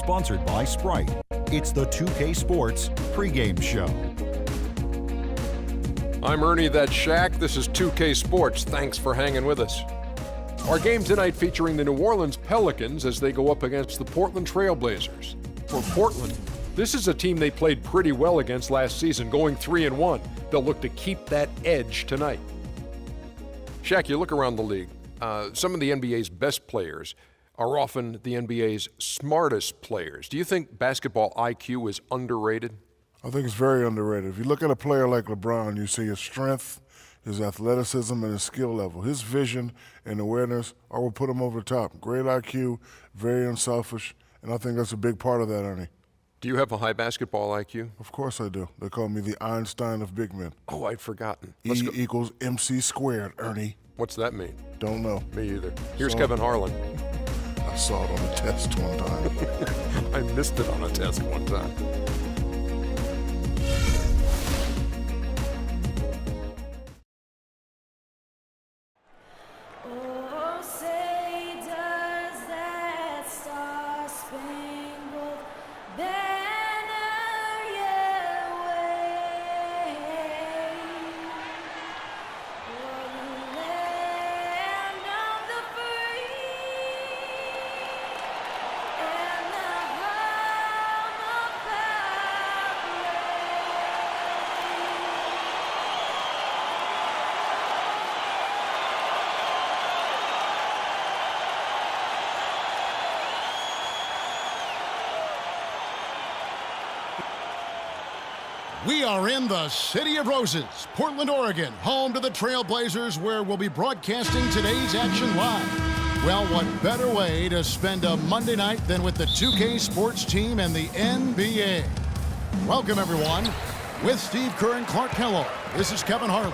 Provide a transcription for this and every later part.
sponsored by Sprite. It's the 2K Sports pregame show. I'm Ernie, that's Shaq. This is 2K Sports. Thanks for hanging with us. Our game tonight featuring the New Orleans Pelicans as they go up against the Portland Trail Blazers. For Portland, this is a team they played pretty well against last season, going 3-1. They'll look to keep that edge tonight. Shaq, you look around the league. Some of the NBA's best players are often the NBA's smartest players. Do you think basketball IQ is underrated? I think it's very underrated. If you look at a player like LeBron, you see his strength, his athleticism, and his skill level. His vision and awareness will put him over the top. Great IQ, very unselfish, and I think that's a big part of that, Ernie. Do you have a high basketball IQ? Of course I do. They call me the Einstein of big men. Oh, I'd forgotten. E equals MC squared, Ernie. What's that mean? Don't know. Me either. Here's Kevin Harlan. I saw it on a test one time. I missed it on a test one time. We are in the City of Roses, Portland, Oregon, home to the Trail Blazers, where we'll be broadcasting today's action live. Well, what better way to spend a Monday night than with the 2K Sports team and the NBA? Welcome, everyone. With Steve Kerr and Clark Kellogg, this is Kevin Harlan.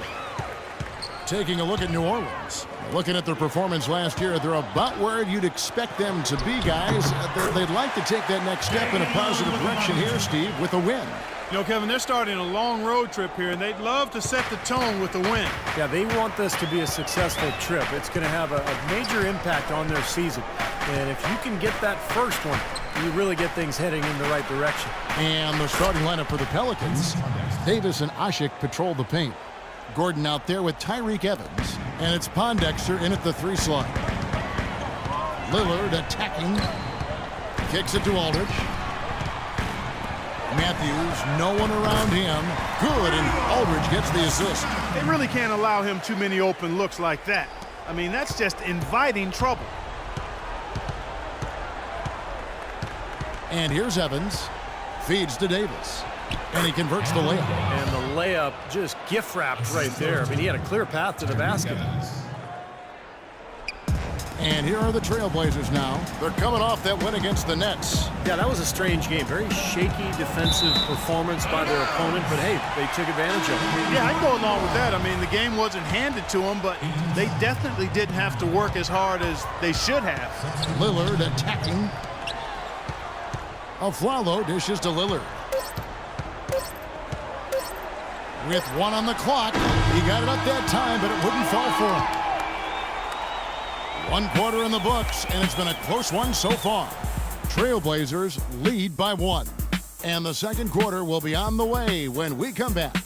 Taking a look at New Orleans. Looking at their performance last year, they're about where you'd expect them to be, guys. They'd like to take that next step in a positive direction here, Steve, with a win. You know, Kevin, they're starting a long road trip here, and they'd love to set the tone with the win. Yeah, they want this to be a successful trip. It's going to have a major impact on their season. And if you can get that first one, you really get things heading in the right direction. And the starting lineup for the Pelicans, Davis and Asik patrol the paint. Gordon out there with Tyreke Evans. And it's Pondexter in at the 3 slot. Lillard attacking. Kicks it to Aldridge. Matthews, no one around him. Good, and Aldridge gets the assist. They really can't allow him too many open looks like that. I mean, that's just inviting trouble. And here's Evans. Feeds to Davis. And he converts the layup. And the layup just gift-wrapped right there. I mean, he had a clear path to the basket. And here are the Trailblazers now. They're coming off that win against the Nets. Yeah, that was a strange game. Very shaky defensive performance by their opponent, but hey, they took advantage of it. Yeah, I'd go along with that. I mean, the game wasn't handed to them, but they definitely didn't have to work as hard as they should have. Lillard attacking. Aflalo dishes to Lillard. With 1 on the clock, he got it up that time, but it wouldn't fall for him. 1 quarter in the books, and it's been a close one so far. Trailblazers lead by 1. And the second quarter will be on the way when we come back.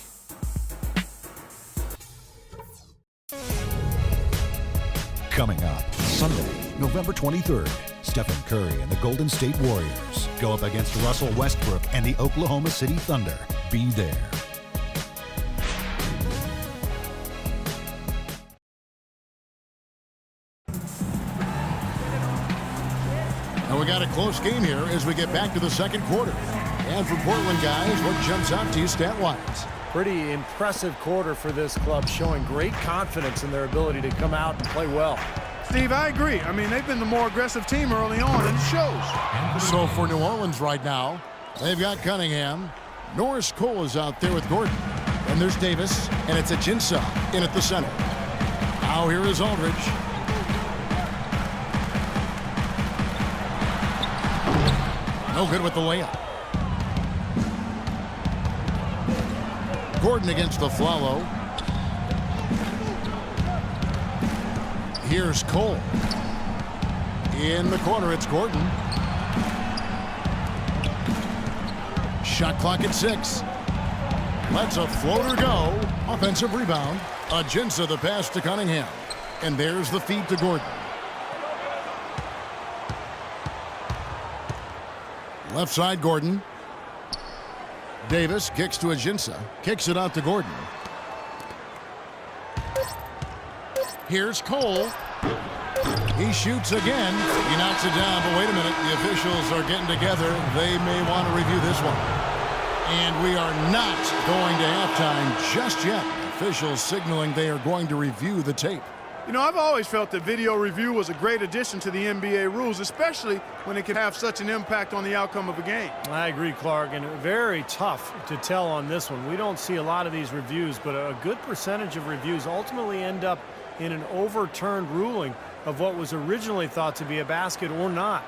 Coming up Sunday, November 23rd, Stephen Curry and the Golden State Warriors go up against Russell Westbrook and the Oklahoma City Thunder. Be there. And we got a close game here as we get back to the second quarter. And for Portland, guys, what jumps out to you stat-wise? Pretty impressive quarter for this club, showing great confidence in their ability to come out and play well. Steve, I agree. I mean, they've been the more aggressive team early on, and it shows. So for New Orleans right now, they've got Cunningham. Norris Cole is out there with Gordon. And there's Davis, and it's Ajinça in at the center. Now here is Aldridge. No good with the layup. Gordon against Aflalo. Here's Cole. In the corner, it's Gordon. Shot clock at 6. Lets a floater go. Offensive rebound. Ajinça the pass to Cunningham. And there's the feed to Gordon. Left side, Gordon. Davis kicks to Ajinça. Kicks it out to Gordon. Here's Cole. He shoots again. He knocks it down, but wait a minute. The officials are getting together. They may want to review this one. And we are not going to halftime just yet. Officials signaling they are going to review the tape. You know, I've always felt that video review was a great addition to the NBA rules, especially when it can have such an impact on the outcome of a game. I agree, Clark, and very tough to tell on this one. We don't see a lot of these reviews, but a good percentage of reviews ultimately end up in an overturned ruling of what was originally thought to be a basket or not.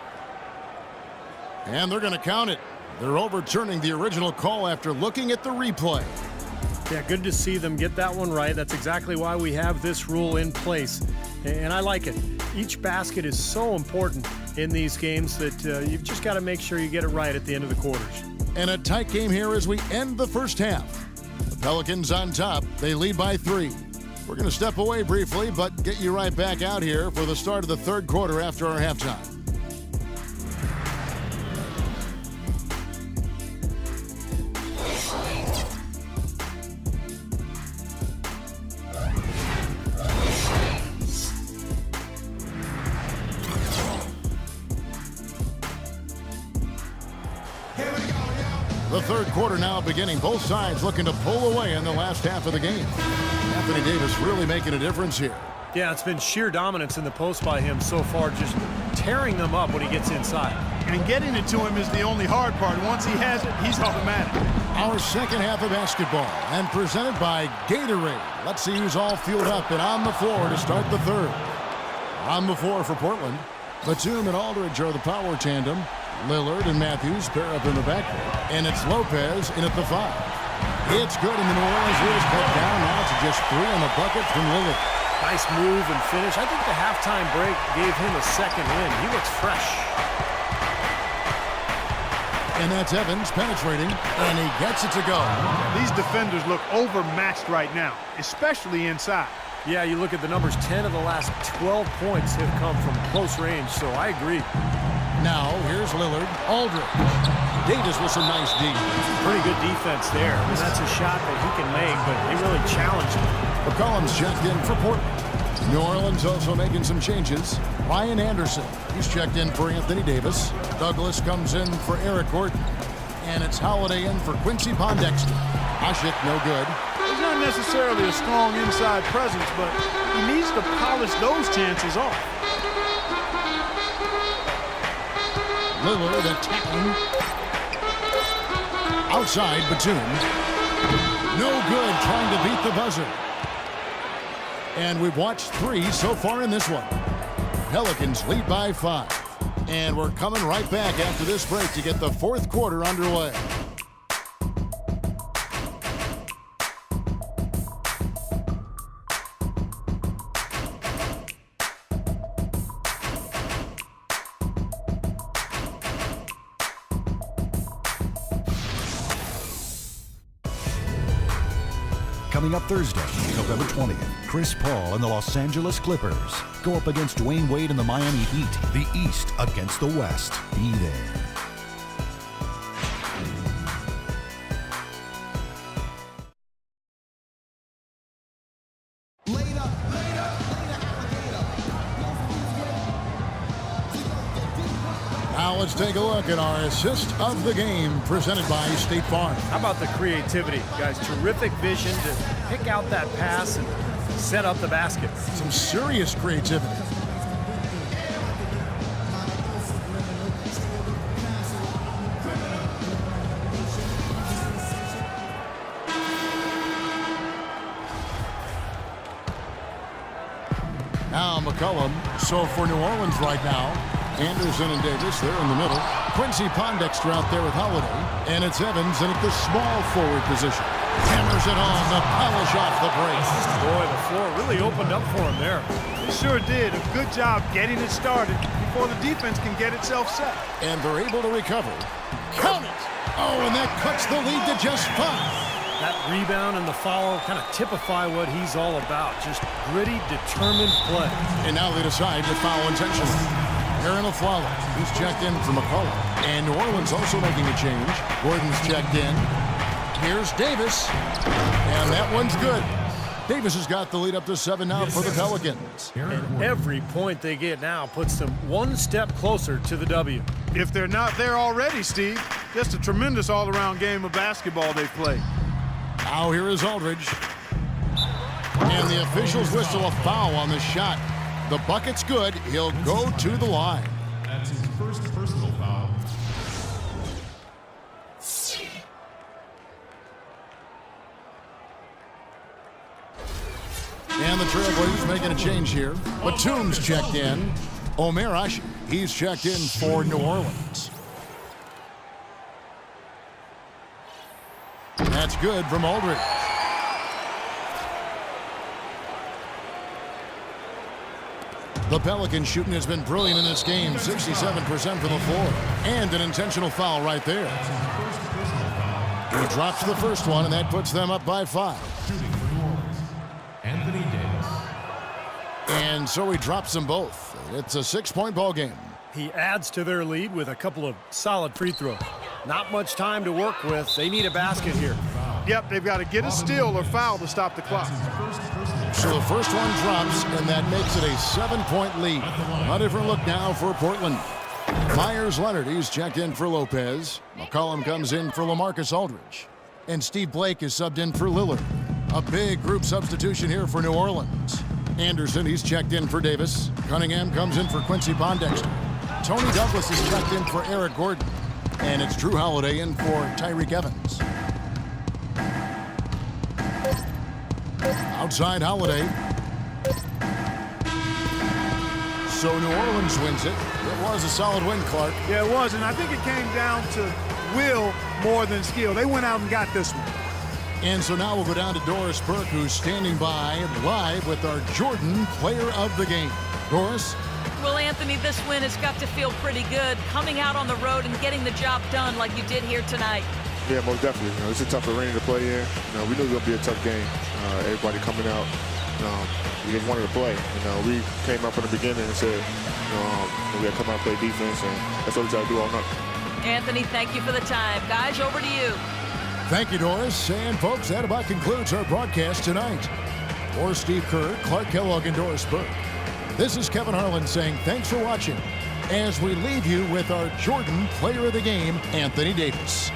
And they're going to count it. They're overturning the original call after looking at the replay. Yeah, good to see them get that one right. That's exactly why we have this rule in place, and I like it. Each basket is so important in these games that you've just got to make sure you get it right at the end of the quarters. And a tight game here as we end the first half. The Pelicans on top. They lead by 3. We're going to step away briefly, but get you right back out here for the start of the third quarter after our halftime. The third quarter now beginning. Both sides looking to pull away in the last half of the game. Anthony Davis really making a difference here. Yeah, it's been sheer dominance in the post by him so far, just tearing them up when he gets inside. And getting it to him is the only hard part. Once he has it, he's automatic. Our second half of basketball and presented by Gatorade. Let's see who's all fueled up and on the floor to start the third. On the floor for Portland, Batum and Aldridge are the power tandem. Lillard and Matthews pair up in the backcourt. And it's Lopez in at the 5. It's good, and the New Orleans Leaders cut down now to just 3 on the bucket from Lillard. Nice move and finish. I think the halftime break gave him a second win. He looks fresh. And that's Evans penetrating, and he gets it to go. These defenders look overmatched right now, especially inside. Yeah, you look at the numbers, 10 of the last 12 points have come from close range, so I agree. Now, here's Lillard. Aldridge. Davis with some nice D. Pretty good defense there. And that's a shot that he can make, but he really challenged him. McCollum's checked in for Portland. New Orleans also making some changes. Ryan Anderson, he's checked in for Anthony Davis. Douglas comes in for Eric Gordon. And it's Holiday in for Quincy Pondexter. Asik, no good. He's not necessarily a strong inside presence, but he needs to polish those chances off. Lillard attacking. Outside, Batum. No good, trying to beat the buzzer. And we've watched 3 so far in this one. Pelicans lead by 5. And we're coming right back after this break to get the fourth quarter underway. Coming up Thursday, November 20th, Chris Paul and the Los Angeles Clippers go up against Dwayne Wade and the Miami Heat. The East against the West. Be there. Now let's take a look at our assist of the game presented by State Farm. How about the creativity, guys? Terrific vision to pick out that pass and set up the basket. Some serious creativity. Now McCollum. So for New Orleans right now, Anderson and Davis, they're in the middle. Quincy Pondexter out there with Holiday. And it's Evans in at the small forward position. Hammers it home to polish off the break. Boy, the floor really opened up for him there. They sure did. A good job getting it started before the defense can get itself set. And they're able to recover. Count it! Oh, and that cuts the lead to just 5. That rebound and the foul kind of typify what he's all about. Just gritty, determined play. And now they decide to foul intentionally. Aaron Aflalo, who's checked in for McCullough. And New Orleans also making a change. Gordon's checked in. Here's Davis. And that one's good. Davis has got the lead up to 7 now for the Pelicans. And every point they get now puts them one step closer to the W. If they're not there already, Steve, just a tremendous all-around game of basketball they play. Now here is Aldridge. And the officials whistle a foul on the shot. The bucket's good. He'll go to the line. That's his first personal foul. And the Trailblazers making a change here. Batum's checked in. Omer Ashe, he's checked in for New Orleans. That's good from Aldridge. The Pelicans shooting has been brilliant in this game, 67% from the floor. And an intentional foul right there. He drops the first one, and that puts them up by 5. Shooting for New Orleans, Anthony Davis. And so he drops them both. It's a 6-point ball game. He adds to their lead with a couple of solid free throws. Not much time to work with. They need a basket here. Yep, they've got to get a steal or foul to stop the clock. So the first one drops, and that makes it a 7-point lead. A different look now for Portland. Myers Leonard, he's checked in for Lopez. McCollum comes in for LaMarcus Aldridge. And Steve Blake is subbed in for Lillard. A big group substitution here for New Orleans. Anderson, he's checked in for Davis. Cunningham comes in for Quincy Pondexter. Tony Douglas is checked in for Eric Gordon. And it's Drew Holiday in for Tyreek Evans. Outside Holiday. So New Orleans wins it. It was a solid win, Clark. Yeah, it was, and I think it came down to will more than skill. They went out and got this one. And so now we'll go down to Doris Burke, who's standing by live with our Jordan Player of the Game. Doris? Well, Anthony, this win has got to feel pretty good, coming out on the road and getting the job done like you did here tonight. Yeah, most definitely. It's a tough arena to play in. We knew it was going to be a tough game. Everybody coming out, we just wanted to play. We came up in the beginning and said, we got to come out and play defense, and that's what we try to do all night. Anthony, thank you for the time. Guys, over to you. Thank you, Doris. And, folks, that about concludes our broadcast tonight. For Steve Kerr, Clark Kellogg, and Doris Burke, this is Kevin Harlan saying thanks for watching as we leave you with our Jordan Player of the Game, Anthony Davis.